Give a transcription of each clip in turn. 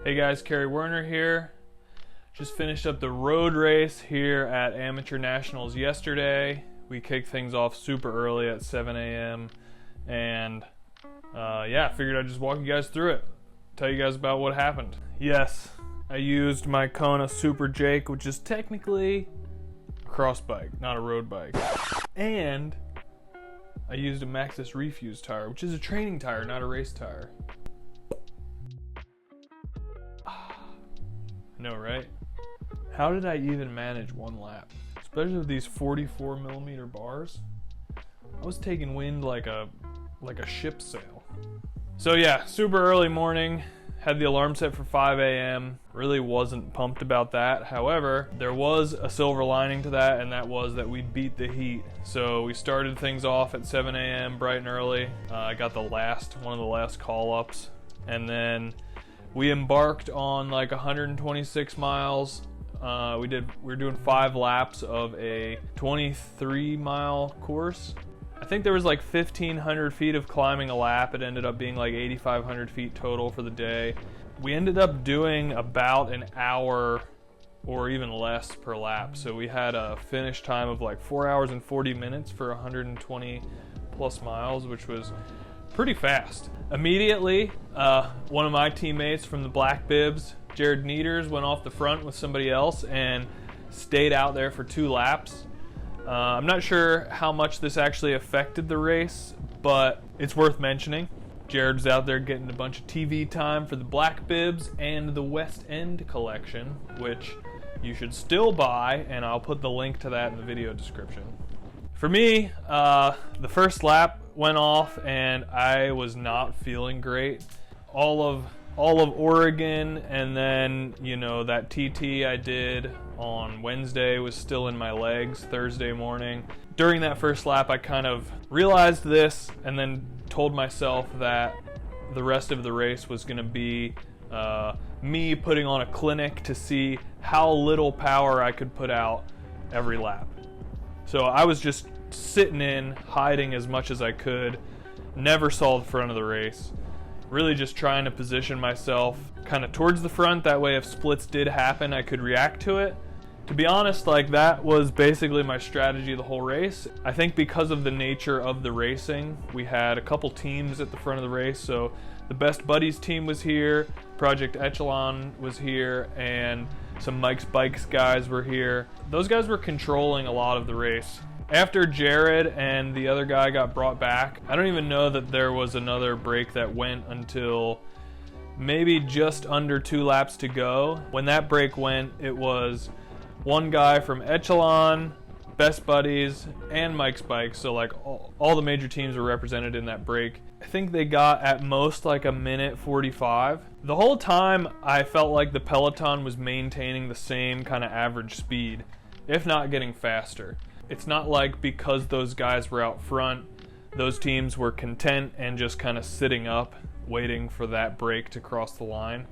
Hey guys, Kerry, Werner here. Just finished up the road race here at Amateur Nationals yesterday. We kicked things off super early at 7 a.m. and yeah, figured I'd just walk you guys through it. Tell you guys about what happened. Yes, I used my Kona Super Jake, which is technically a cross bike, not a road bike. And I used a Maxxis Refuse tire, which is a training tire, not a race tire. No, right? How did I even manage one lap? Especially with these 44mm bars. I was taking wind like a ship sail. So yeah, super early morning. Had the alarm set for 5 a.m. Really wasn't pumped about that. However, there was a silver lining to that, and that was that we beat the heat. So we started things off at 7 a.m. bright and early. I got one of the last call-ups, and then we embarked on like 126 miles. We were doing 5 laps of a 23-mile course. I think there was like 1,500 feet of climbing a lap. It ended up being like 8,500 feet total for the day. We ended up doing about an hour or even less per lap. So we had a finish time of like 4 hours and 40 minutes for 120 plus miles, which was pretty fast. Immediately, one of my teammates from the Black Bibs, Jared Nieders, went off the front with somebody else and stayed out there for 2 laps. I'm not sure how much this actually affected the race, but it's worth mentioning. Jared's out there getting a bunch of TV time for the Black Bibs and the West End collection, which you should still buy, and I'll put the link to that in the video description. For me, the first lap went off and I was not feeling great. All of Oregon, and then, you know, that TT I did on Wednesday was still in my legs Thursday morning. During that first lap, I kind of realized this and then told myself that the rest of the race was going to be me putting on a clinic to see how little power I could put out every lap. So I was just sitting in, hiding as much as I could, never saw the front of the race. Really just trying to position myself kind of towards the front, that way if splits did happen, I could react to it. To be honest, like, that was basically my strategy the whole race. I think because of the nature of the racing, we had a couple teams at the front of the race. So the Best Buddies team was here, Project Echelon was here, and some Mike's Bikes guys were here. Those guys were controlling a lot of the race. After Jared and the other guy got brought back, I don't even know that there was another break that went until maybe just under 2 laps to go. When that break went, it was one guy from Echelon, Best Buddies, and Mike's Bikes. So like all the major teams were represented in that break. I think they got at most like a minute 45. The whole time I felt like the peloton was maintaining the same kind of average speed, if not getting faster. It's not like because those guys were out front, those teams were content and just kind of sitting up, waiting for that break to cross the line.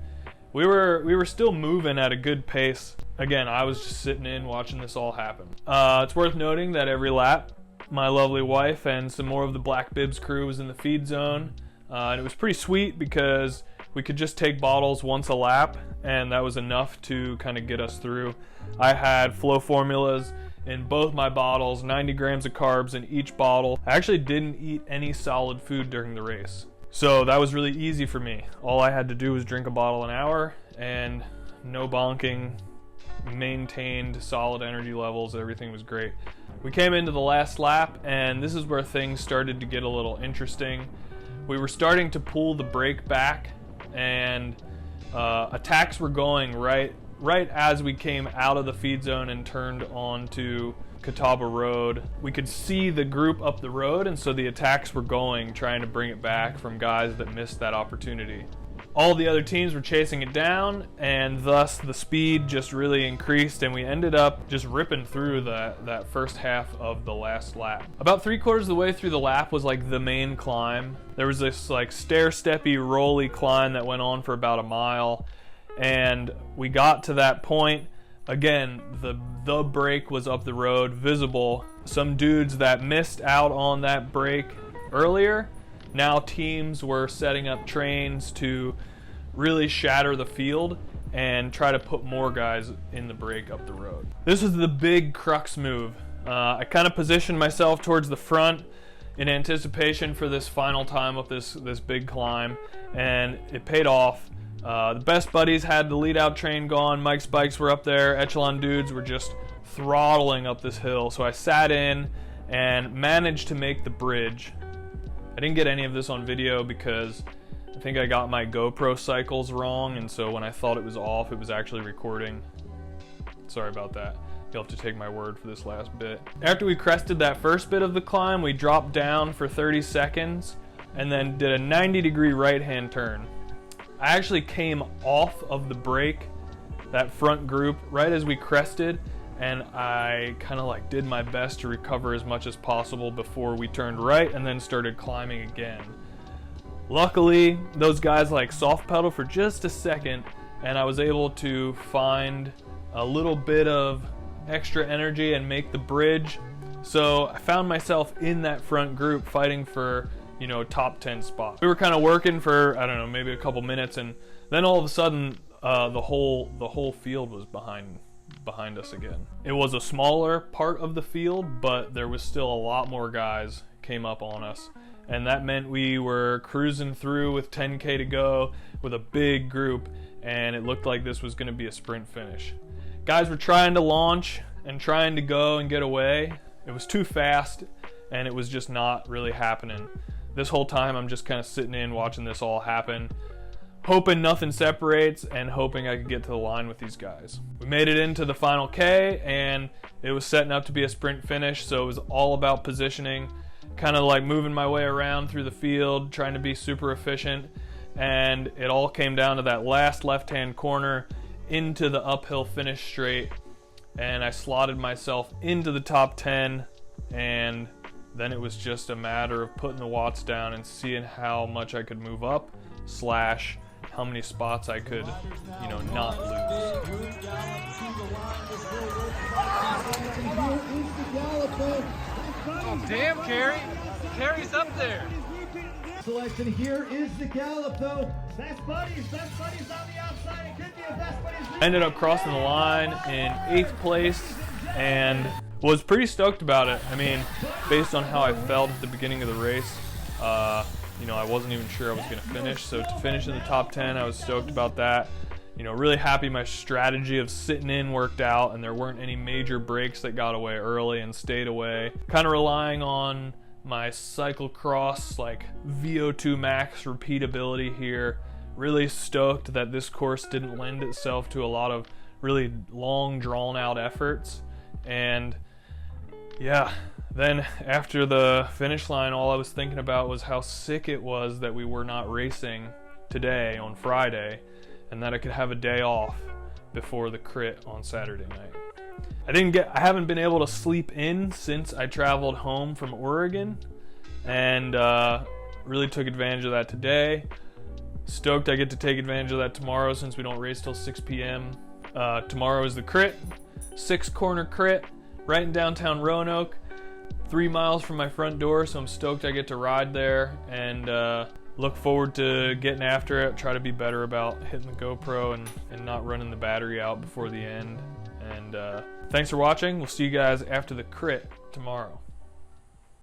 We were still moving at a good pace. Again, I was just sitting in watching this all happen. It's worth noting that every lap, my lovely wife and some more of the Black Bibs crew was in the feed zone. And it was pretty sweet because we could just take bottles once a lap, and that was enough to kind of get us through. I had Flow formulas in both my bottles, 90 grams of carbs in each bottle. I actually didn't eat any solid food during the race, so that was really easy for me. All I had to do was drink a bottle an hour, and no bonking, maintained solid energy levels. Everything was great. We came into the last lap, and this is where things started to get a little interesting. We were starting to pull the brake back, and attacks were going right as we came out of the feed zone and turned onto Catawba Road. We could see the group up the road, and so the attacks were going, trying to bring it back from guys that missed that opportunity. All the other teams were chasing it down, and thus the speed just really increased, and we ended up just ripping through that first half of the last lap. About 3/4 of the way through the lap was like the main climb. There was this like stair-steppy, rolly climb that went on for about a mile, and we got to that point. Again, the break was up the road, visible. Some dudes that missed out on that break earlier, now teams were setting up trains to really shatter the field and try to put more guys in the break up the road. This was the big crux move. I kind of positioned myself towards the front in anticipation for this final time up this big climb, and it paid off. The best buddies had the lead out train gone, Mike's bikes were up there, Echelon dudes were just throttling up this hill, so I sat in and managed to make the bridge. I didn't get any of this on video because I think I got my GoPro cycles wrong, and so when I thought it was off, it was actually recording. Sorry about that. You'll have to take my word for this last bit. After we crested that first bit of the climb, we dropped down for 30 seconds and then did a 90-degree right-hand turn. I actually came off of the brake, that front group, right as we crested, and I kind of like did my best to recover as much as possible before we turned right and then started climbing again. Luckily, those guys like soft pedal for just a second, and I was able to find a little bit of extra energy and make the bridge. So I found myself in that front group fighting for, you know, top 10 spots. We were kind of working for, I don't know, maybe a couple minutes, and then all of a sudden the whole field was behind us again. It was a smaller part of the field, but there was still a lot more guys came up on us, and that meant we were cruising through with 10K to go with a big group, and it looked like this was going to be a sprint finish. Guys were trying to launch and trying to go and get away. It was too fast, and it was just not really happening. This whole time I'm just kind of sitting in watching this all happen, hoping nothing separates and hoping I could get to the line with these guys. We made it into the final K, and it was setting up to be a sprint finish, so it was all about positioning, kind of like moving my way around through the field, trying to be super efficient, and it all came down to that last left-hand corner into the uphill finish straight, and I slotted myself into the top 10, and then it was just a matter of putting the watts down and seeing how much I could move up slash how many spots I could, you know, not lose. Oh, damn, Kerry. Kerry's up there. Selection here is the gallop though. Best buddies on the outside. It could be a best buddies. I ended up crossing the line in 8th place and was pretty stoked about it. I mean, based on how I felt at the beginning of the race, you know, I wasn't even sure I was going to finish. So to finish in the top 10, I was stoked about that. You know, really happy my strategy of sitting in worked out and there weren't any major breaks that got away early and stayed away. Kind of relying on my cyclocross like VO2 max repeatability here. Really stoked that this course didn't lend itself to a lot of really long drawn out efforts. And yeah, then after the finish line, all I was thinking about was how sick it was that we were not racing today on Friday, and that I could have a day off before the crit on Saturday night. I haven't been able to sleep in since I traveled home from Oregon, and really took advantage of that today. Stoked I get to take advantage of that tomorrow since we don't race till 6 p.m. Tomorrow is the crit, 6-corner crit, right in downtown Roanoke, 3 miles from my front door, so I'm stoked I get to ride there, and look forward to getting after it, try to be better about hitting the GoPro and not running the battery out before the end. And thanks for watching. We'll see you guys after the crit tomorrow.